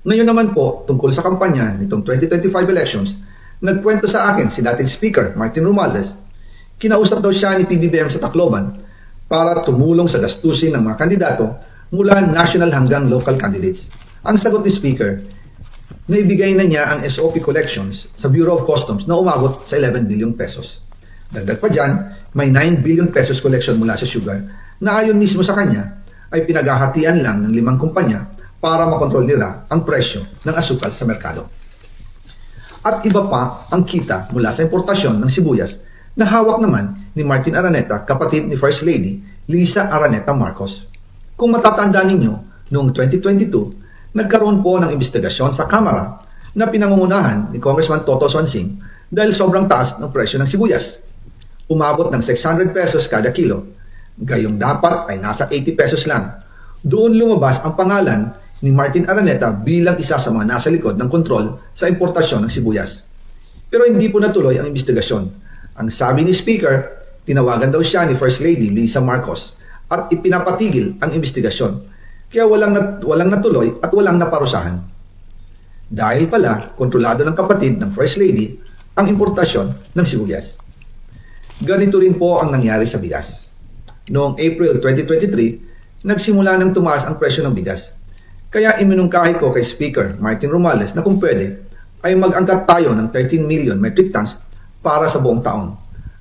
Ngayon naman po, tungkol sa kampanya nitong 2025 elections, nagkwento sa akin si dating Speaker Martin Romualdez, kinausap daw siya ni PBBM sa Tacloban para tumulong sa gastusin ng mga kandidato mula national hanggang local candidates. Ang sagot ni Speaker, naibigay na niya ang SOP collections sa Bureau of Customs na umabot sa 11 billion pesos. Dagdag pa dyan, may 9 billion pesos collection mula sa sugar na ayon mismo sa kanya ay pinaghahatian lang ng 5 kumpanya para makontrol nila ang presyo ng asukal sa merkado. At iba pa ang kita mula sa importasyon ng sibuyas na hawak naman ni Martin Araneta, kapatid ni First Lady Lisa Araneta Marcos. Kung matatandaan ninyo, noong 2022, nagkaroon po ng investigasyon sa Kamara na pinangungunahan ni Congressman Toto Swansing dahil sobrang taas ng presyo ng sibuyas. Umabot ng 600 pesos kada kilo. Gayong dapat ay nasa 80 pesos lang. Doon lumabas ang pangalan ni Martin Araneta bilang isa sa mga nasa likod ng kontrol sa importasyon ng sibuyas. Pero hindi po natuloy ang investigasyon. Ang sabi ni Speaker, tinawagan daw siya ni First Lady Lisa Marcos at ipinapatigil ang investigasyon. Kaya walang natuloy at walang naparusahan. Dahil pala, kontrolado ng kapatid ng First Lady ang importasyon ng sibuyas. Ganito rin po ang nangyari sa bigas. Noong April 2023, nagsimula nang tumaas ang presyo ng bigas. Kaya iminungkahi ko kay Speaker Martin Romualdez na kung pwede ay mag-angkat tayo ng 13 million metric tons para sa buong taon.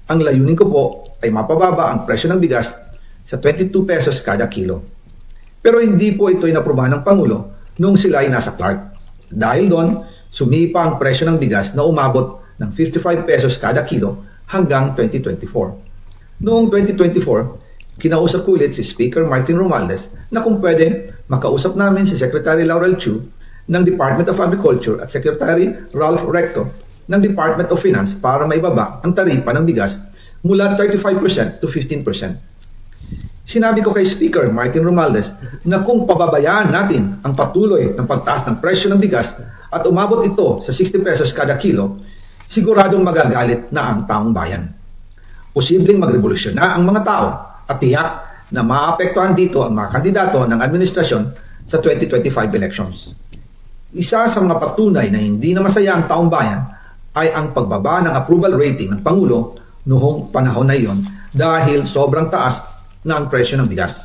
Ang layunin ko po ay mapababa ang presyo ng bigas sa 22 pesos kada kilo. Pero hindi po ito inaprubahan ng Pangulo noong sila ay nasa Clark. Dahil doon, sumipa ang presyo ng bigas na umabot ng 55 pesos kada kilo hanggang 2024. Noong 2024, kinausap ko ulit si Speaker Martin Romualdez na kung pwede makausap namin si Secretary Laurel Chu ng Department of Agriculture at Secretary Ralph Recto ng Department of Finance para maibaba ang taripa ng bigas mula 35% to 15%. Sinabi ko kay Speaker Martin Romualdez na kung pababayaan natin ang patuloy ng pagtaas ng presyo ng bigas at umabot ito sa 60 pesos kada kilo, siguradong magagalit na ang taong bayan. Posibleng magrevolusyon na ang mga tao at tiyak na maapektuhan dito ang mga kandidato ng administrasyon sa 2025 elections. Isa sa mga patunay na hindi na masaya ang taong bayan ay ang pagbaba ng approval rating ng Pangulo noong panahon na iyon dahil sobrang taas na ang presyo ng bigas.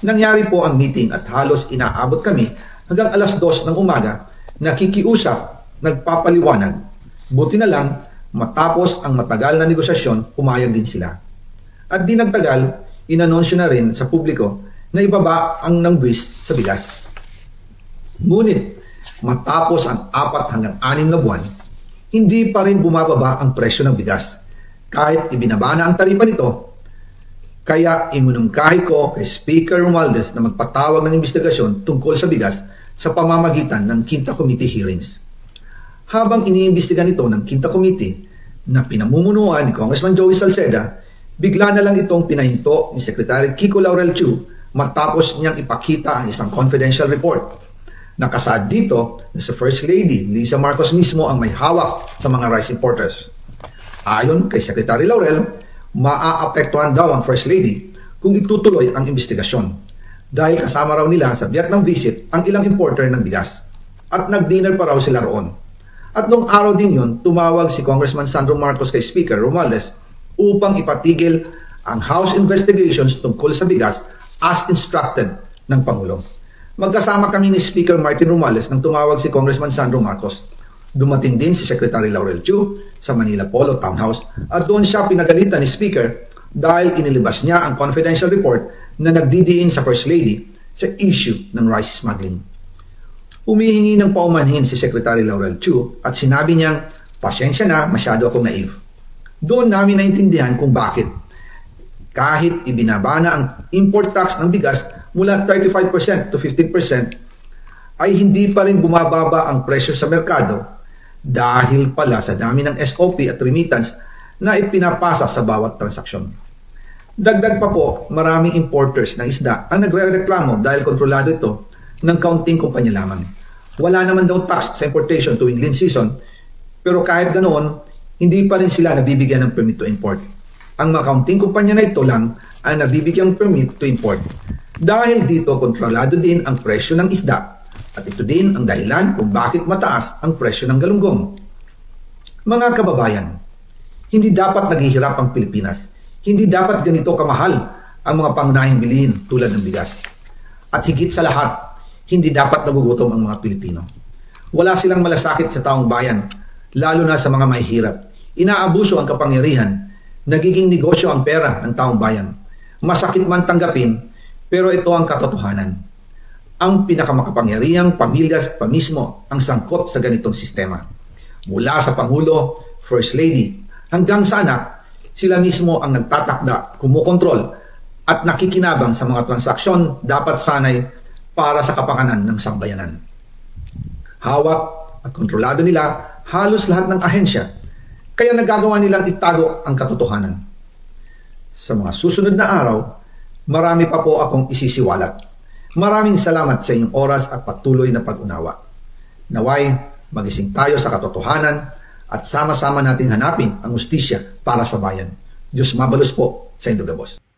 Nangyari po ang meeting at halos inaabot kami hanggang alas 2 ng umaga, nakikiusap, nagpapaliwanag. Buti na lang, matapos ang matagal na negosasyon, pumayag din sila. At di nagtagal, inanunsyo na rin sa publiko na ibaba ang nangbuwis sa bigas. Ngunit, matapos ang 4 hanggang 6 na buwan, hindi pa rin bumababa ang presyo ng bigas. Kahit ibinaba na ang taripa nito, kaya iminungkahi ko kay Speaker Romualdez na magpatawag ng investigasyon tungkol sa bigas sa pamamagitan ng Quinta Committee hearings. Habang iniimbestiga nito ng Quinta Committee na pinamumunuan ni Congressman Joey Salceda, bigla na lang itong pinahinto ni Secretary Kiko Laurel Chu matapos niyang ipakita ang isang confidential report. Nakasaad dito na si First Lady Lisa Marcos mismo ang may hawak sa mga rice importers. Ayon kay Secretary Laurel, maaapektuhan daw ang First Lady kung itutuloy ang investigasyon dahil kasama raw nila sa Vietnam visit ang ilang importer ng bigas at nag-dinner pa raw sila roon. At noong araw din yun, tumawag si Congressman Sandro Marcos kay Speaker Romualdez upang ipatigil ang House investigations tungkol sa bigas as instructed ng Pangulo. Magkasama kami ni Speaker Martin Romualdez nang tumawag si Congressman Sandro Marcos. Dumating din si Secretary Laurel Chu sa Manila Polo Townhouse at doon siya pinagalitan ni Speaker dahil inilabas niya ang confidential report na nagdidiin sa First Lady sa issue ng rice smuggling. Humihingi ng paumanhin si Secretary Laurel Chu at sinabi niyang, pasensya na, masyado akong naive. Doon namin naintindihan kung bakit. Kahit ibinaba na ang import tax ng bigas mula 35% to 15%, ay hindi pa rin bumababa ang presyo sa merkado dahil pala sa dami ng SOP at remittance na ipinapasa sa bawat transaksyon. Dagdag pa po, maraming importers ng isda ang nagre-reklamo dahil kontrolado ito ng kaunting kumpanya lamang. Wala naman daw tax sa importation tuwing lean season, pero kahit ganoon, hindi pa rin sila nabibigyan ng permit to import. Ang mga kaunting kumpanya na ito lang ang nabibigyan permit to import. Dahil dito, kontrolado din ang presyo ng isda At ito din ang dahilan kung bakit mataas ang presyo ng galunggong. Mga kababayan, hindi dapat naghihirap ang Pilipinas. Hindi dapat ganito kamahal ang mga pangunahing bilihin tulad ng bigas. At higit sa lahat, hindi dapat nagugutom ang mga Pilipino. Wala silang malasakit sa taong bayan, lalo na sa mga mahihirap. Inaabuso ang kapangyarihan, nagiging negosyo ang pera ng taong bayan. Masakit man tanggapin, pero ito ang katotohanan. Ang pinakamakapangyarihang pamilya pa mismo ang sangkot sa ganitong sistema. Mula sa Pangulo, First Lady, hanggang sa anak, sila mismo ang nagtatakda, kumukontrol, at nakikinabang sa mga transaksyon dapat sanay para sa kapakanan ng sambayanan. Hawak at kontrolado nila halos lahat ng ahensya, kaya nagagawa nilang itago ang katotohanan. Sa mga susunod na araw, marami pa po akong isisiwalat. Maraming salamat sa inyong oras at patuloy na pag-unawa. Naway, magising tayo sa katotohanan at sama-sama nating hanapin ang hustisya para sa bayan. Diyos mabalos po sa Indogabos.